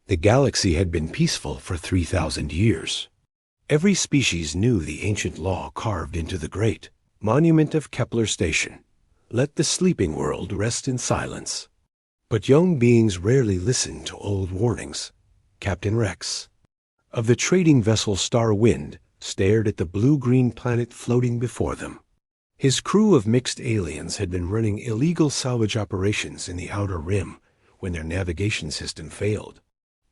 The galaxy had been peaceful for 3,000 years. Every species knew the ancient law carved into the great monument of Kepler Station. Let the sleeping world rest in silence. But young beings rarely listened to old warnings. Captain Rex, of the trading vessel Star Wind, stared at the blue-green planet floating before them. His crew of mixed aliens had been running illegal salvage operations in the Outer Rim when their navigation system failed.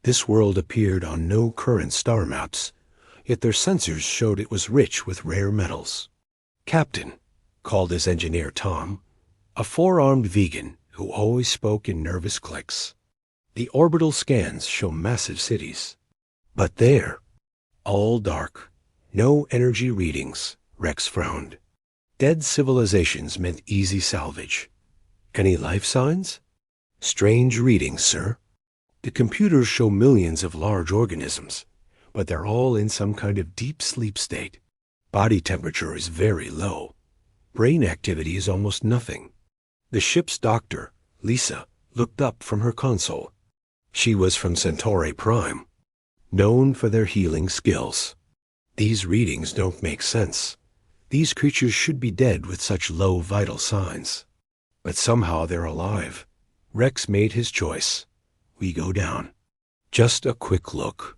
This world appeared on no current star maps, yet their sensors showed it was rich with rare metals. Captain, called his engineer Tom, a four-armed vegan who always spoke in nervous clicks. The orbital scans show massive cities. But there, all dark, no energy readings, Rex frowned. Dead civilizations meant easy salvage. Any life signs? Strange readings, sir. The computers show millions of large organisms, but they're all in some kind of deep sleep state. Body temperature is very low. Brain activity is almost nothing. The ship's doctor, Lisa, looked up from her console. She was from Centauri Prime, known for their healing skills. These readings don't make sense. These creatures should be dead with such low vital signs. But somehow they're alive. Rex made his choice. We go down. Just a quick look.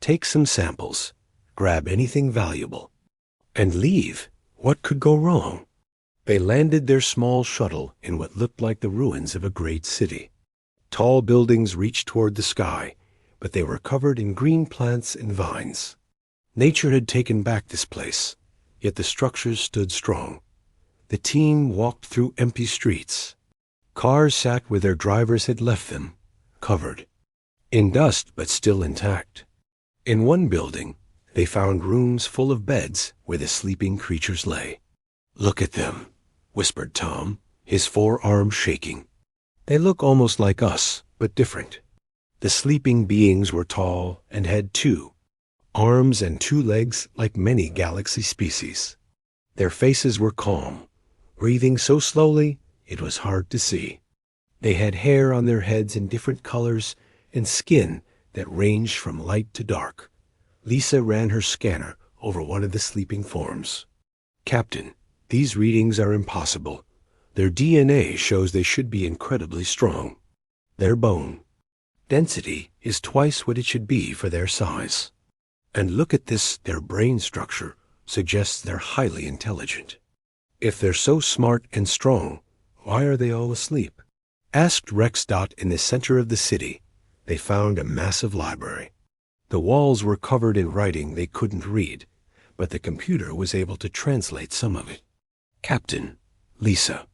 Take some samples. Grab anything valuable. And leave. What could go wrong? They landed their small shuttle in what looked like the ruins of a great city. Tall buildings reached toward the sky, but they were covered in green plants and vines. Nature had taken back this place, yet the structures stood strong. The team walked through empty streets. Cars sat where their drivers had left them, covered in dust but still intact. In one building, they found rooms full of beds where the sleeping creatures lay. "Look at them," whispered Tom, his forearm shaking. "They look almost like us, but different." The sleeping beings were tall and had two arms and two legs like many galaxy species. Their faces were calm, breathing so slowly it was hard to see. They had hair on their heads in different colors and skin that ranged from light to dark. Lisa ran her scanner over one of the sleeping forms. "Captain, these readings are impossible. Their DNA shows they should be incredibly strong. Their bone density is twice what it should be for their size. And look at this, their brain structure suggests they're highly intelligent. If they're so smart and strong, why are they all asleep?" Asked Rex. In the center of the city, they found a massive library. The walls were covered in writing they couldn't read, but the computer was able to translate some of it. "Captain," Lisa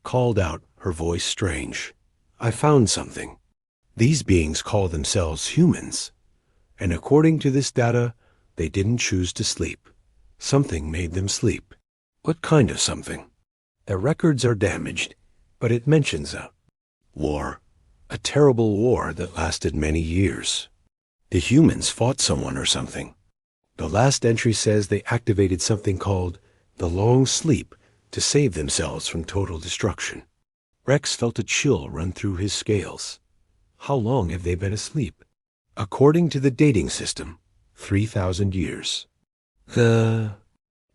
called out, her voice strange. "I found something. These beings call themselves humans, and according to this data, they didn't choose to sleep. Something made them sleep." "What kind of something?" "Their records are damaged, but it mentions a war, a terrible war that lasted many years. The humans fought someone or something. The last entry says they activated something called the long sleep to save themselves from total destruction." Rex felt a chill run through his scales. How long have they been asleep? According to the dating system, 3,000 years. The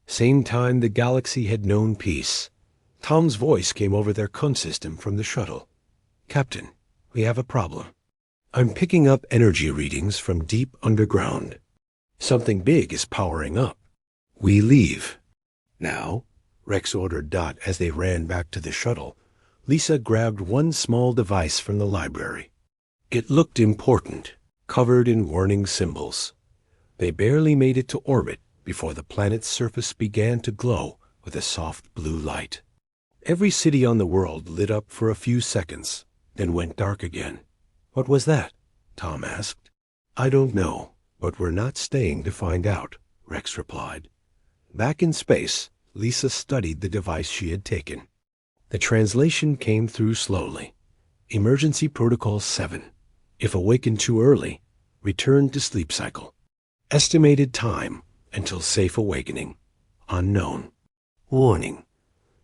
same time the galaxy had known peace. Tom's voice came over their consystem from the shuttle. "Captain, we have a problem. I'm picking up energy readings from deep underground. Something big is powering up. We leave now," Rex ordered. As they ran back to the shuttle, Lisa grabbed one small device from the library. It looked important, covered in warning symbols. They barely made it to orbit before the planet's surface began to glow with a soft blue light. Every city on the world lit up for a few seconds, then went dark again. "What was that?" Tom asked. "I don't know, but we're not staying to find out," Rex replied. Back in space, Lisa studied the device she had taken. The translation came through slowly. Emergency Protocol 7. If awakened too early, return to sleep cycle. Estimated time until safe awakening. Unknown. Warning.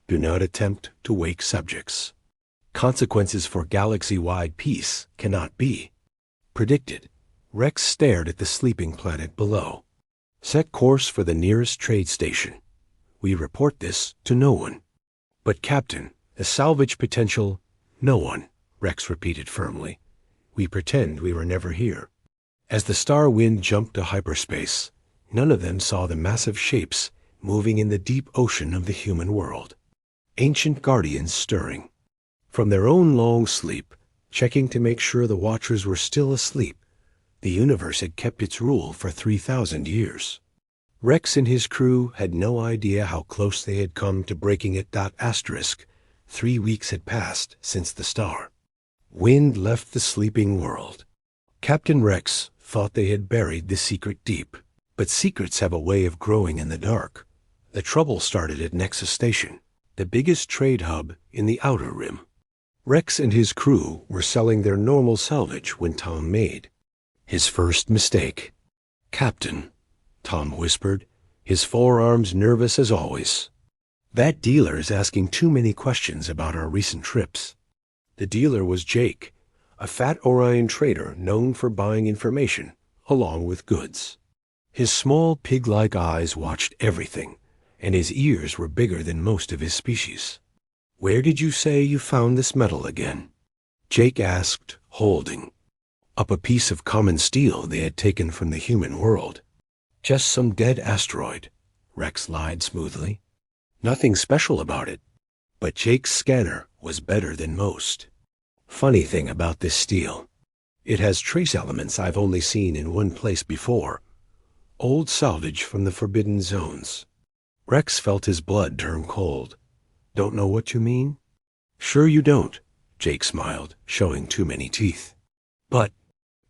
Do not attempt to wake subjects. Consequences for galaxy-wide peace cannot be. Predicted, Rex stared at the sleeping planet below. Set course for the nearest trade station. We report this to no one. But Captain, the salvage potential, no one, Rex repeated firmly. We pretend we were never here. As the star wind jumped to hyperspace, none of them saw the massive shapes moving in the deep ocean of the human world. Ancient guardians stirring. From their own long sleep, checking to make sure the watchers were still asleep, the universe had kept its rule for 3,000 years. Rex and his crew had no idea how close they had come to breaking it. 3 weeks had passed since the star. Wind left the sleeping world. Captain Rex thought they had buried the secret deep, but secrets have a way of growing in the dark. The trouble started at Nexus Station, the biggest trade hub in the Outer Rim. Rex and his crew were selling their normal salvage when Tom made his first mistake. "Captain," Tom whispered, his forearms nervous as always. "That dealer is asking too many questions about our recent trips." The dealer was Jake, a fat Orion trader known for buying information along with goods. His small pig-like eyes watched everything, and his ears were bigger than most of his species. "Where did you say you found this metal again?" Jake asked, holding up a piece of common steel they had taken from the human world. "Just some dead asteroid," Rex lied smoothly. "Nothing special about it." But Jake's scanner was better than most. "Funny thing about this steel. It has trace elements I've only seen in one place before. Old salvage from the Forbidden Zones." Rex felt his blood turn cold. "Don't know what you mean?" "Sure you don't," Jake smiled, showing too many teeth. "But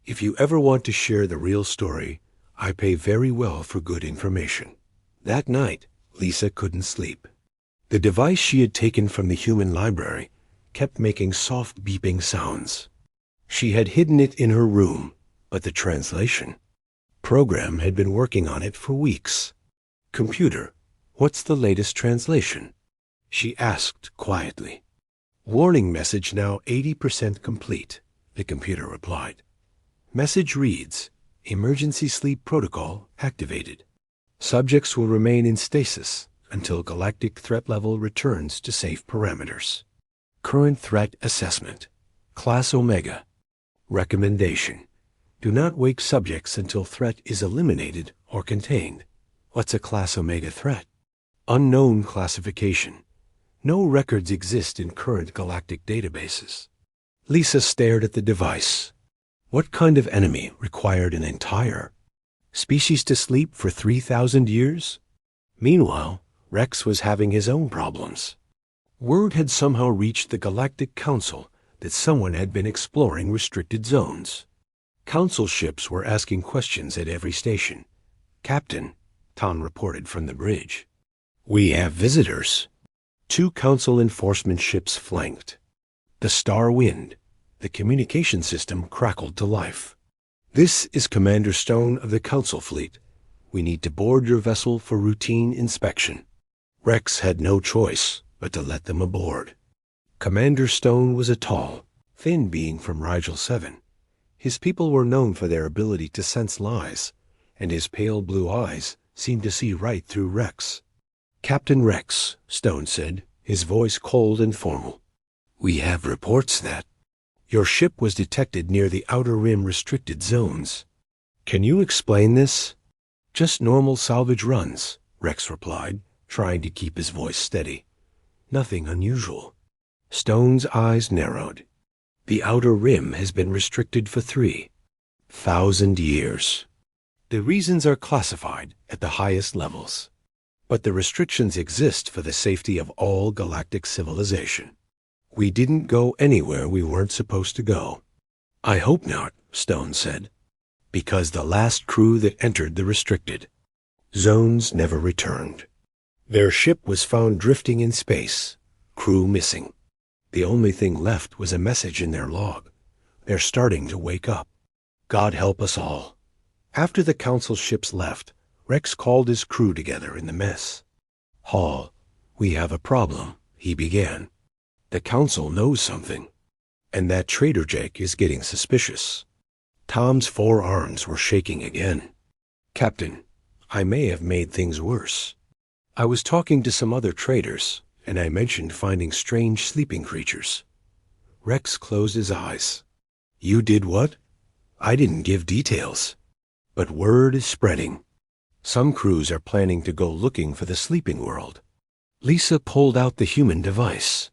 if you ever want to share the real story, I pay very well for good information." That night, Lisa couldn't sleep. The device she had taken from the human library kept making soft beeping sounds. She had hidden it in her room, but the translation program had been working on it for weeks. "Computer, what's the latest translation?" she asked quietly. "Warning message now 80% complete," the computer replied. Message reads, "Emergency sleep protocol activated. Subjects will remain in stasis until galactic threat level returns to safe parameters. Current threat assessment. Class Omega. Recommendation. Do not wake subjects until threat is eliminated or contained." What's a Class Omega threat? Unknown classification. No records exist in current galactic databases. Lisa stared at the device. What kind of enemy required an entire species to sleep for 3,000 years? Meanwhile, Rex was having his own problems. Word had somehow reached the Galactic Council that someone had been exploring restricted zones. Council ships were asking questions at every station. "Captain," Tom reported from the bridge, "we have visitors." 2 Council enforcement ships flanked. The Star Wind, the communication system, crackled to life. "This is Commander Stone of the Council Fleet. We need to board your vessel for routine inspection." Rex had no choice but to let them aboard. Commander Stone was a tall, thin being from Rigel 7. His people were known for their ability to sense lies, and his pale blue eyes seemed to see right through Rex. "Captain Rex," Stone said, his voice cold and formal. "We have reports that your ship was detected near the Outer Rim restricted zones. Can you explain this?" "Just normal salvage runs," Rex replied, trying to keep his voice steady. "Nothing unusual." Stone's eyes narrowed. "The Outer Rim has been restricted for 3,000 years. The reasons are classified at the highest levels, but the restrictions exist for the safety of all galactic civilization. We didn't go anywhere we weren't supposed to go." "I hope not," Stone said, "because the last crew that entered the restricted zones never returned. Their ship was found drifting in space, crew missing. The only thing left was a message in their log. They're starting to wake up. God help us all." After the Council ships left, Rex called his crew together in the mess. "Hall, we have a problem," he began. "The Council knows something, and that Trader Jake is getting suspicious." Tom's forearms were shaking again. Captain, I may have made things worse. I was talking to some other traders, and I mentioned finding strange sleeping creatures. Rex closed his eyes. You did what? I didn't give details. But word is spreading. Some crews are planning to go looking for the sleeping world. Lisa pulled out the human device.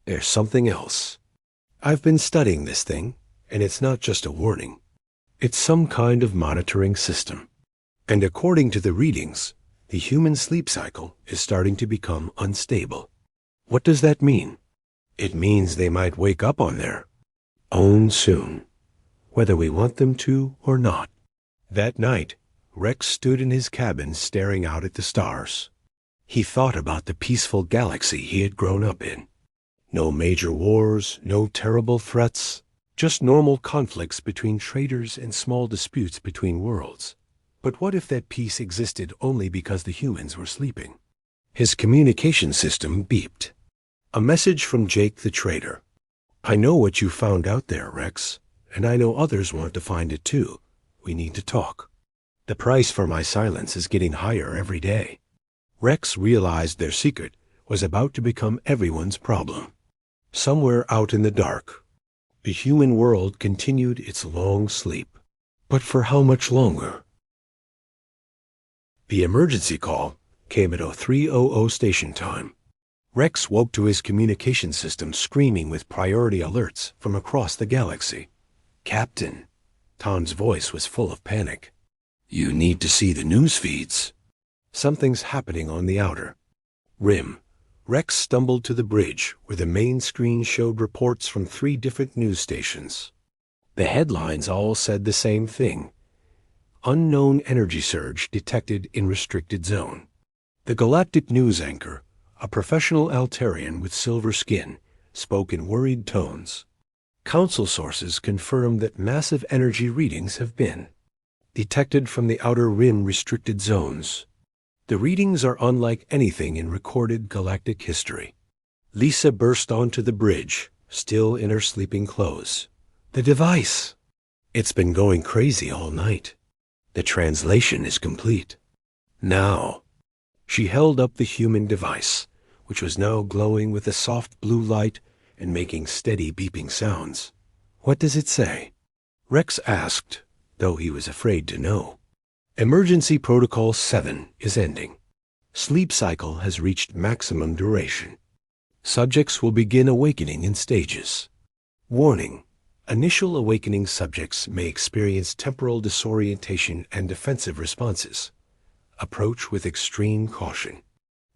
There's something else. I've been studying this thing, and it's not just a warning. It's some kind of monitoring system. And according to the readings, the human sleep cycle is starting to become unstable. What does that mean? It means they might wake up on their own soon, whether we want them to or not. That night, Rex stood in his cabin staring out at the stars. He thought about the peaceful galaxy he had grown up in. No major wars, no terrible threats, just normal conflicts between traders and small disputes between worlds. But what if that peace existed only because the humans were sleeping? His communication system beeped. A message from Jake the trader. I know what you found out there, Rex, and I know others want to find it too. We need to talk. The price for my silence is getting higher every day. Rex realized their secret was about to become everyone's problem. Somewhere out in the dark, the human world continued its long sleep. But for how much longer? The emergency call came at 0300 station time. Rex woke to his communication system screaming with priority alerts from across the galaxy. Captain, Tom's voice was full of panic. You need to see the news feeds. Something's happening on the outer rim. Rex stumbled to the bridge where the main screen showed reports from 3 different news stations. The headlines all said the same thing. Unknown energy surge detected in restricted zone. The galactic news anchor, a professional Altarian with silver skin, spoke in worried tones. Council sources confirmed that massive energy readings have been detected from the outer rim restricted zones. The readings are unlike anything in recorded galactic history. Lisa burst onto the bridge, still in her sleeping clothes. The device! It's been going crazy all night. The translation is complete. Now. She held up the human device, which was now glowing with a soft blue light and making steady beeping sounds. What does it say? Rex asked, though he was afraid to know. Emergency Protocol 7 is ending. Sleep cycle has reached maximum duration. Subjects will begin awakening in stages. Warning. Initial awakening subjects may experience temporal disorientation and defensive responses. Approach with extreme caution.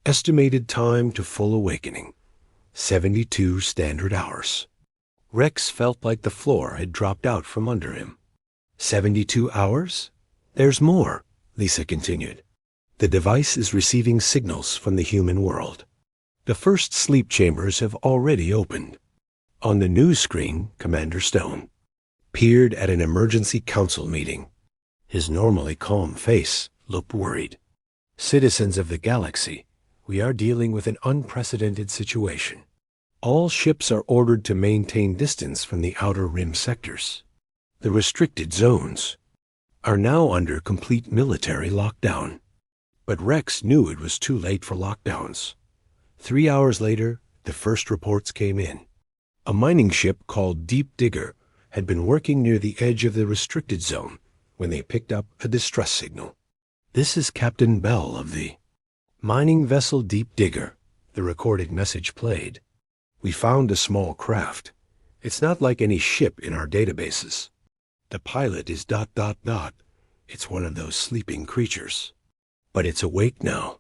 Estimated time to full awakening, 72 standard hours. Rex felt like the floor had dropped out from under him. 72 hours? There's more, Lisa continued. The device is receiving signals from the human world. The first sleep chambers have already opened. On the news screen, Commander Stone peered at an emergency council meeting. His normally calm face looked worried. Citizens of the galaxy, we are dealing with an unprecedented situation. All ships are ordered to maintain distance from the outer rim sectors. The restricted zones are now under complete military lockdown. But Rex knew it was too late for lockdowns. 3 hours later, the first reports came in. A mining ship called Deep Digger had been working near the edge of the restricted zone when they picked up a distress signal. This is Captain Bell of the mining vessel Deep Digger, the recorded message played. We found a small craft. It's not like any ship in our databases. The pilot is ... It's one of those sleeping creatures. But it's awake now,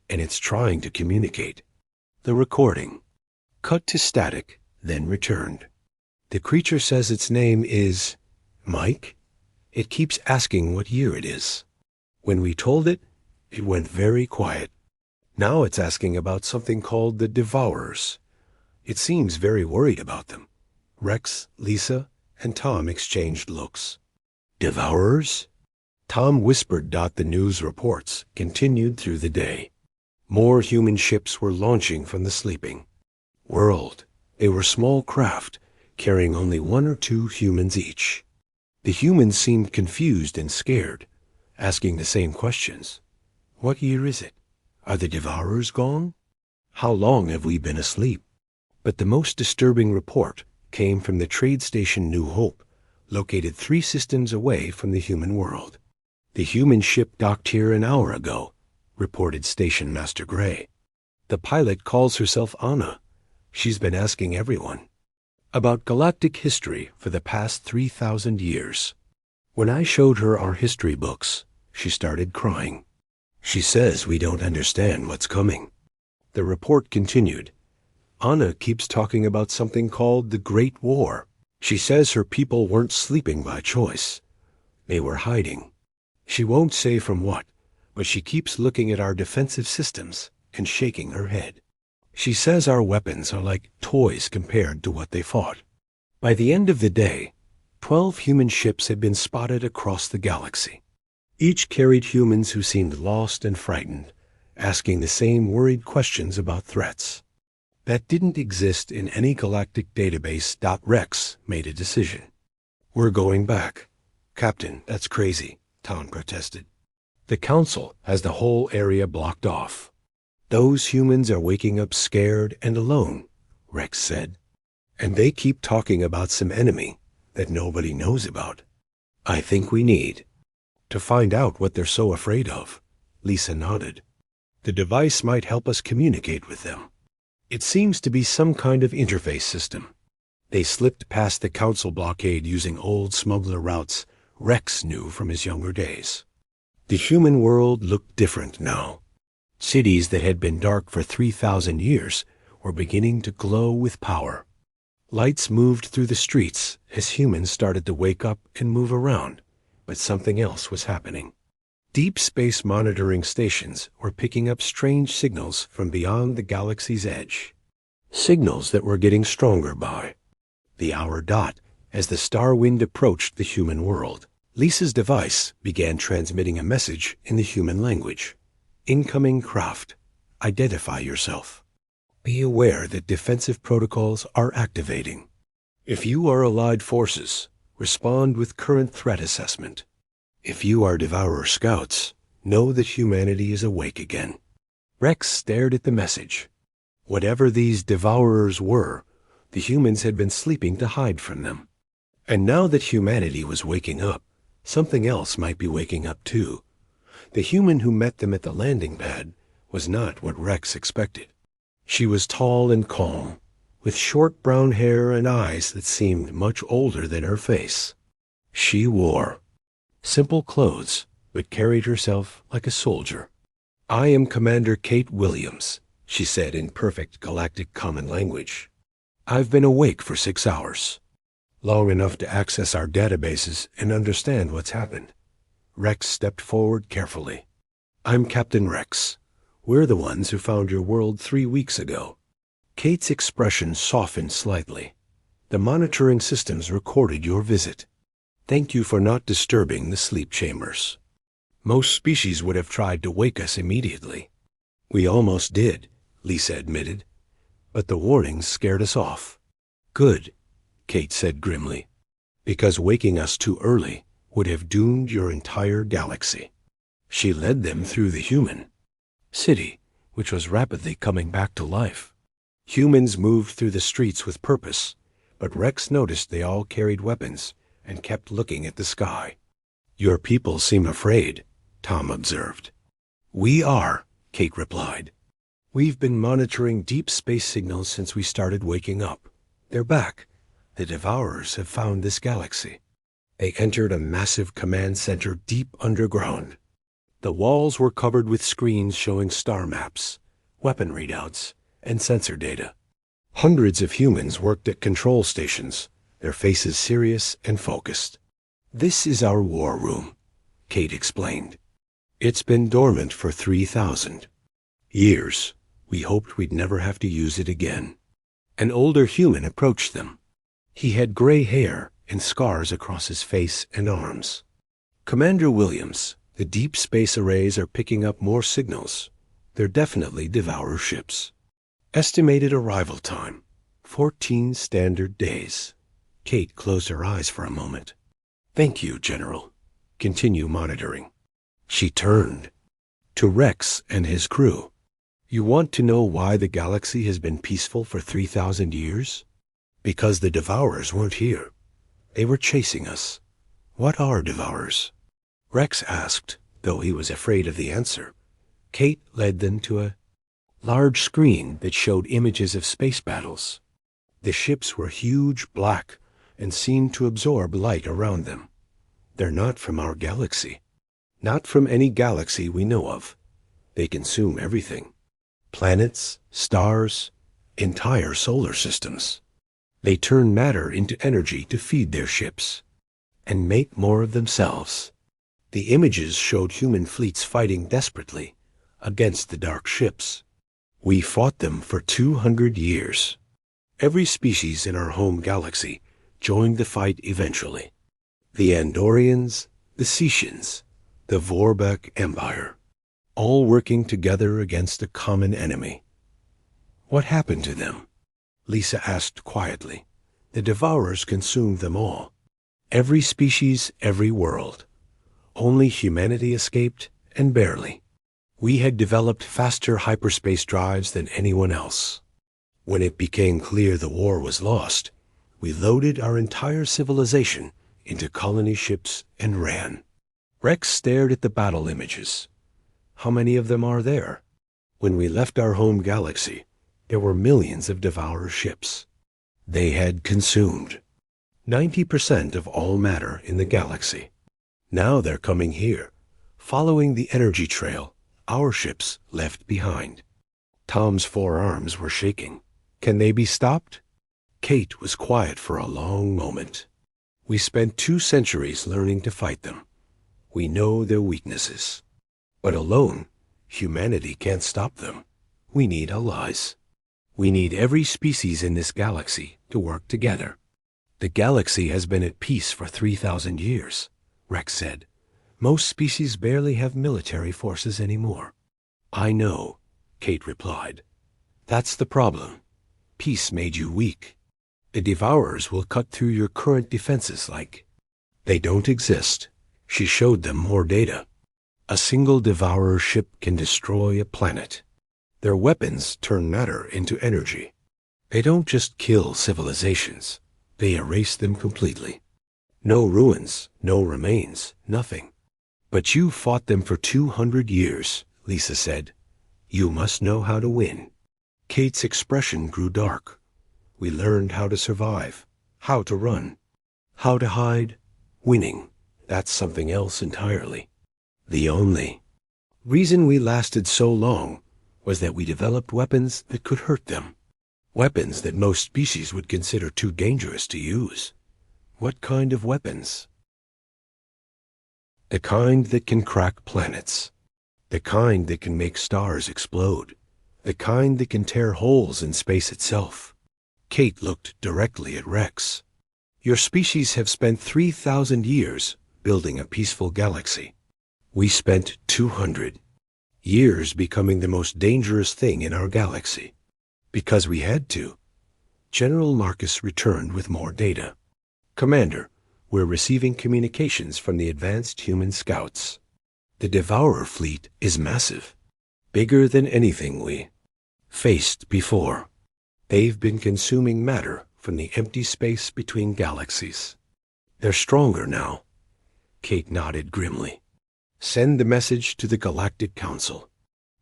and it's trying to communicate. The recording cut to static, then returned. The creature says its name is Mike. It keeps asking what year it is. When we told it, it went very quiet. Now it's asking about something called the Devourers. It seems very worried about them. Rex, Lisa, and Tom exchanged looks. Devourers? Tom whispered. The news reports continued through the day. More human ships were launching from the sleeping world. They were small craft, carrying only 1 or 2 humans each. The humans seemed confused and scared, asking the same questions. What year is it? Are the devourers gone? How long have we been asleep? But the most disturbing report came from the trade station New Hope, located 3 systems away from the human world. The human ship docked here an hour ago, reported Station Master Gray. The pilot calls herself Anna. She's been asking everyone about galactic history for the past 3,000 years. When I showed her our history books, she started crying. She says we don't understand what's coming. The report continued. Anna keeps talking about something called the Great War. She says her people weren't sleeping by choice. They were hiding. She won't say from what, but she keeps looking at our defensive systems and shaking her head. She says our weapons are like toys compared to what they fought. By the end of the day, 12 human ships had been spotted across the galaxy. Each carried humans who seemed lost and frightened, asking the same worried questions about threats. That didn't exist in any galactic database. Rex made a decision. We're going back. Captain, that's crazy, Town protested. The Council has the whole area blocked off. Those humans are waking up scared and alone, Rex said. And they keep talking about some enemy that nobody knows about. I think we need to find out what they're so afraid of. Lisa nodded. The device might help us communicate with them. It seems to be some kind of interface system. They slipped past the Council blockade using old smuggler routes Rex knew from his younger days. The human world looked different now. Cities that had been dark for 3,000 years were beginning to glow with power. Lights moved through the streets as humans started to wake up and move around, but something else was happening. Deep space monitoring stations were picking up strange signals from beyond the galaxy's edge. Signals that were getting stronger by the hour dot as the star wind approached the human world. Lisa's device began transmitting a message in the human language. Incoming craft. Identify yourself. Be aware that defensive protocols are activating. If you are Allied forces, respond with current threat assessment. If you are Devourer scouts, know that humanity is awake again. Rex stared at the message. Whatever these Devourers were, the humans had been sleeping to hide from them. And now that humanity was waking up, something else might be waking up too. The human who met them at the landing pad was not what Rex expected. She was tall and calm, with short brown hair and eyes that seemed much older than her face. She wore simple clothes, but carried herself like a soldier. I am Commander Kate Williams, she said in perfect galactic common language. I've been awake for 6 hours, long enough to access our databases and understand what's happened. Rex stepped forward carefully. I'm Captain Rex. We're the ones who found your world 3 weeks ago. Kate's expression softened slightly. The monitoring systems recorded your visit. Thank you for not disturbing the sleep chambers. Most species would have tried to wake us immediately. We almost did, Lisa admitted, but the warnings scared us off. Good, Kate said grimly, because waking us too early would have doomed your entire galaxy. She led them through the human city, which was rapidly coming back to life. Humans moved through the streets with purpose, but Rex noticed they all carried weapons and kept looking at the sky. Your people seem afraid, Tom observed. We are, Kate replied. We've been monitoring deep space signals since we started waking up. They're back. The Devourers have found this galaxy. They entered a massive command center deep underground. The walls were covered with screens showing star maps, weapon readouts, and sensor data. Hundreds of humans worked at control stations, their faces serious and focused. This is our war room, Kate explained. It's been dormant for 3,000 years. We hoped we'd never have to use it again. An older human approached them. He had gray hair and scars across his face and arms. Commander Williams, the deep space arrays are picking up more signals. They're definitely Devourer ships. Estimated arrival time, 14 standard days. Kate closed her eyes for a moment. Thank you, General. Continue monitoring. She turned to Rex and his crew. You want to know why the galaxy has been peaceful for 3,000 years? Because the Devourers weren't here. They were chasing us. What are Devourers? Rex asked, though he was afraid of the answer. Kate led them to a large screen that showed images of space battles. The ships were huge, black, and seemed to absorb light around them. They're not from our galaxy. Not from any galaxy we know of. They consume everything. Planets, stars, entire solar systems. They turn matter into energy to feed their ships and make more of themselves. The images showed human fleets fighting desperately against the dark ships. We fought them for 200 years. Every species in our home galaxy joined the fight eventually. The Andorians, the Cetians, the Vorbeck Empire, all working together against a common enemy. What happened to them? Lisa asked quietly. The Devourers consumed them all. Every species, every world. Only humanity escaped, and barely. We had developed faster hyperspace drives than anyone else. When it became clear the war was lost, we loaded our entire civilization into colony ships and ran. Rex stared at the battle images. How many of them are there? When we left our home galaxy, there were millions of Devourer ships. They had consumed 90% of all matter in the galaxy. Now they're coming here, following the energy trail our ships left behind. Tom's forearms were shaking. Can they be stopped? Kate was quiet for a long moment. We spent 2 centuries learning to fight them. We know their weaknesses. But alone, humanity can't stop them. We need allies. We need every species in this galaxy to work together. The galaxy has been at peace for 3,000 years, Rex said. Most species barely have military forces anymore. I know, Kate replied. That's the problem. Peace made you weak. The Devourers will cut through your current defenses like they don't exist. She showed them more data. A single Devourer ship can destroy a planet. Their weapons turn matter into energy. They don't just kill civilizations. They erase them completely. No ruins, no remains, nothing. But you fought them for 200 years, Lisa said. You must know how to win. Kate's expression grew dark. We learned how to survive, how to run, how to hide. Winning, that's something else entirely. The only reason we lasted so long was that we developed weapons that could hurt them. Weapons that most species would consider too dangerous to use. What kind of weapons? The kind that can crack planets. The kind that can make stars explode. The kind that can tear holes in space itself. Kate looked directly at Rex. Your species have spent 3,000 years building a peaceful galaxy. We spent 200 years becoming the most dangerous thing in our galaxy. Because we had to. General Marcus returned with more data. Commander, we're receiving communications from the advanced human scouts. The Devourer fleet is massive. Bigger than anything we faced before. They've been consuming matter from the empty space between galaxies. They're stronger now. Kate nodded grimly. Send the message to the Galactic Council.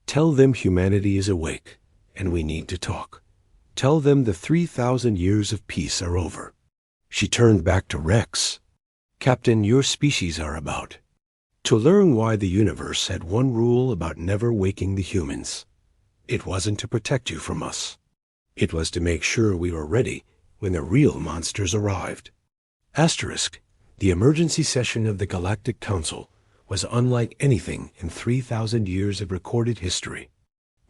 Tell them humanity is awake, and we need to talk. Tell them the 3,000 years of peace are over. She turned back to Rex. Captain, your species are about to learn why the universe had one rule about never waking the humans. It wasn't to protect you from us. It was to make sure we were ready when the real monsters arrived. Asterisk, the emergency session of the Galactic Council was unlike anything in 3,000 years of recorded history.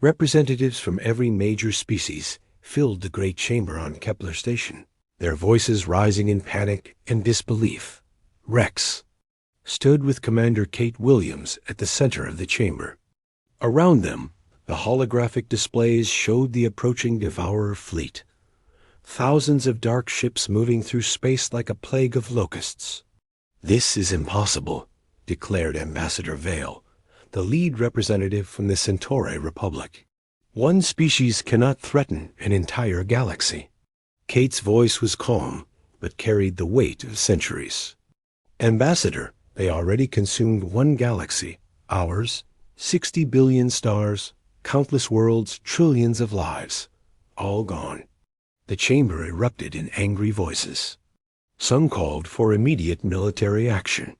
Representatives from every major species filled the great chamber on Kepler Station, their voices rising in panic and disbelief. Rex stood with Commander Kate Williams at the center of the chamber. Around them, the holographic displays showed the approaching Devourer fleet. Thousands of dark ships moving through space like a plague of locusts. "This is impossible," declared Ambassador Vale, the lead representative from the Centauri Republic. "One species cannot threaten an entire galaxy." Kate's voice was calm, but carried the weight of centuries. "Ambassador, they already consumed one galaxy, ours, 60 billion stars, countless worlds, trillions of lives. All gone." The chamber erupted in angry voices. Some called for immediate military action.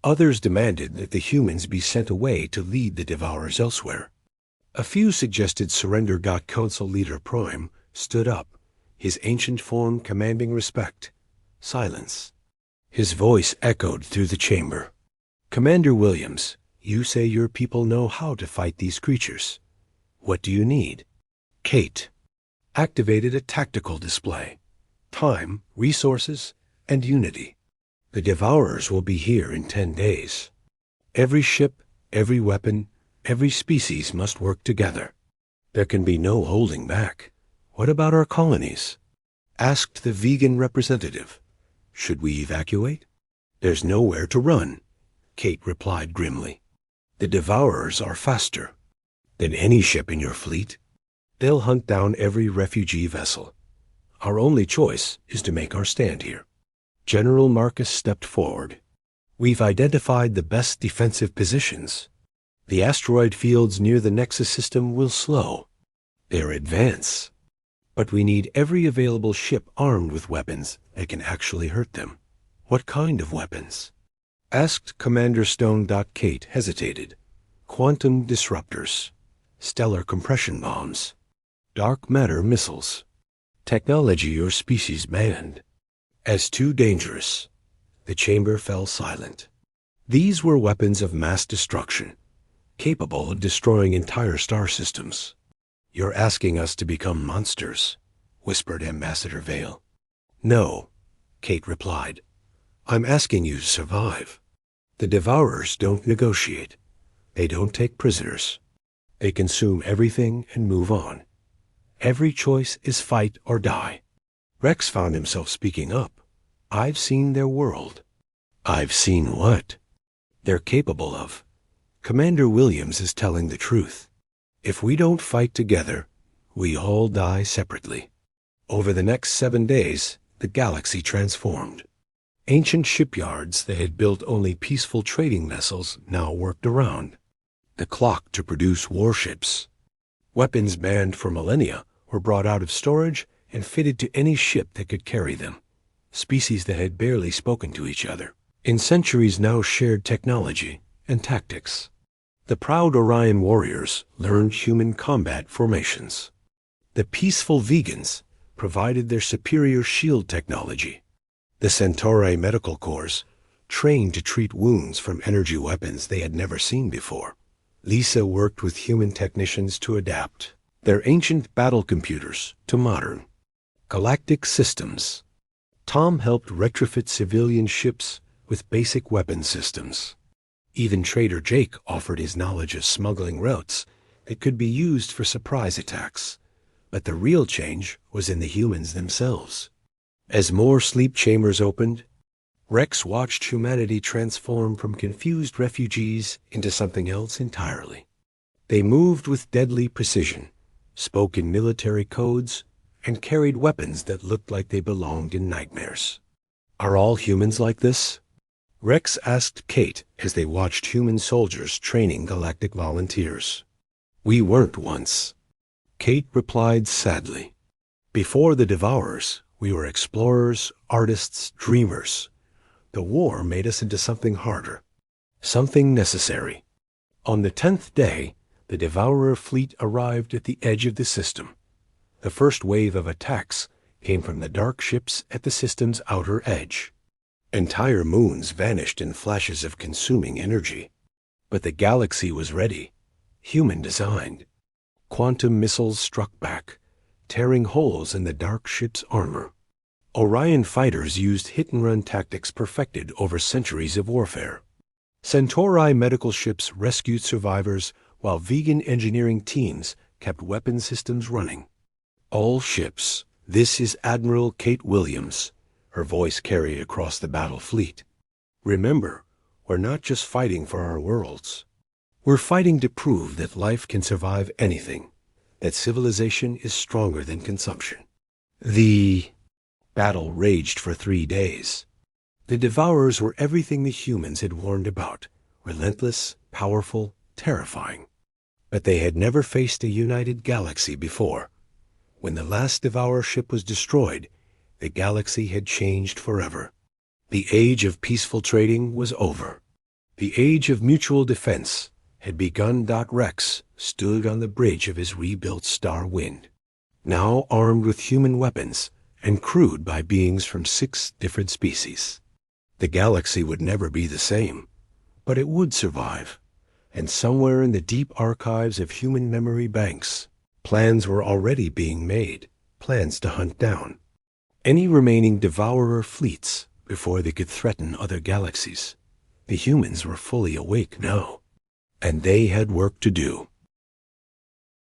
Others demanded that the humans be sent away to lead the Devourers elsewhere. A few suggested surrender. Council Leader Prime stood up, his ancient form commanding respect. Silence. His voice echoed through the chamber. "Commander Williams, you say your people know how to fight these creatures. What do you need?" Kate activated a tactical display. Time, resources, and unity. "The Devourers will be here in 10 days. Every ship, every weapon, every species must work together. There can be no holding back." "What about our colonies?" asked the vegan representative. "Should we evacuate?" "There's nowhere to run," Kate replied grimly. "The Devourers are faster than any ship in your fleet. They'll hunt down every refugee vessel. Our only choice is to make our stand here." General Marcus stepped forward. "We've identified the best defensive positions. The asteroid fields near the Nexus system will slow. They're advance. But we need every available ship armed with weapons that can actually hurt them." "What kind of weapons?" asked Commander Stone. Kate hesitated. "Quantum disruptors, stellar compression bombs, dark matter missiles. Technology your species banned as too dangerous." The chamber fell silent. These were weapons of mass destruction, capable of destroying entire star systems. "You're asking us to become monsters," whispered Ambassador Vale. "No," Kate replied. "I'm asking you to survive. The Devourers don't negotiate. They don't take prisoners. They consume everything and move on. Every choice is fight or die." Rex found himself speaking up. "I've seen their world." "I've seen what?" "They're capable of." "Commander Williams is telling the truth. If we don't fight together, we all die separately." Over the next 7 days, the galaxy transformed. Ancient shipyards that had built only peaceful trading vessels now worked around the clock to produce warships. Weapons banned for millennia were brought out of storage and fitted to any ship that could carry them. Species that had barely spoken to each other in centuries now shared technology and tactics. The proud Orion warriors learned human combat formations. The peaceful vegans provided their superior shield technology. The Centauri medical corps trained to treat wounds from energy weapons they had never seen before. Lisa worked with human technicians to adapt their ancient battle computers to modern galactic systems. Tom helped retrofit civilian ships with basic weapon systems. Even Trader Jake offered his knowledge of smuggling routes that could be used for surprise attacks. But the real change was in the humans themselves. As more sleep chambers opened, Rex watched humanity transform from confused refugees into something else entirely. They moved with deadly precision, spoke in military codes, and carried weapons that looked like they belonged in nightmares. "Are all humans like this?" Rex asked Kate as they watched human soldiers training galactic volunteers. "We weren't once," Kate replied sadly. "Before the Devourers, we were explorers, artists, dreamers. The war made us into something harder, something necessary." On the 10th day, the Devourer fleet arrived at the edge of the system. The first wave of attacks came from the dark ships at the system's outer edge. Entire moons vanished in flashes of consuming energy. But the galaxy was ready, human-designed. Quantum missiles struck back, tearing holes in the dark ship's armor. Orion fighters used hit-and-run tactics perfected over centuries of warfare. Centauri medical ships rescued survivors, while vegan engineering teams kept weapon systems running. "All ships, this is Admiral Kate Williams," her voice carried across the battle fleet. Remember, we're not just fighting for our worlds. We're fighting to prove that life can survive anything, that civilization is stronger than consumption. The battle raged for 3 days. The Devourers were everything the humans had warned about, relentless, powerful, terrifying. But they had never faced a united galaxy before. When the last Devourer ship was destroyed, the galaxy had changed forever. The age of peaceful trading was over. The age of mutual defense had begun. Rex stood on the bridge of his rebuilt star Wind, now armed with human weapons and crewed by beings from 6 different species. The galaxy would never be the same, but it would survive. And somewhere in the deep archives of human memory banks, plans were already being made, plans to hunt down any remaining Devourer fleets before they could threaten other galaxies. The humans were fully awake now, and they had work to do.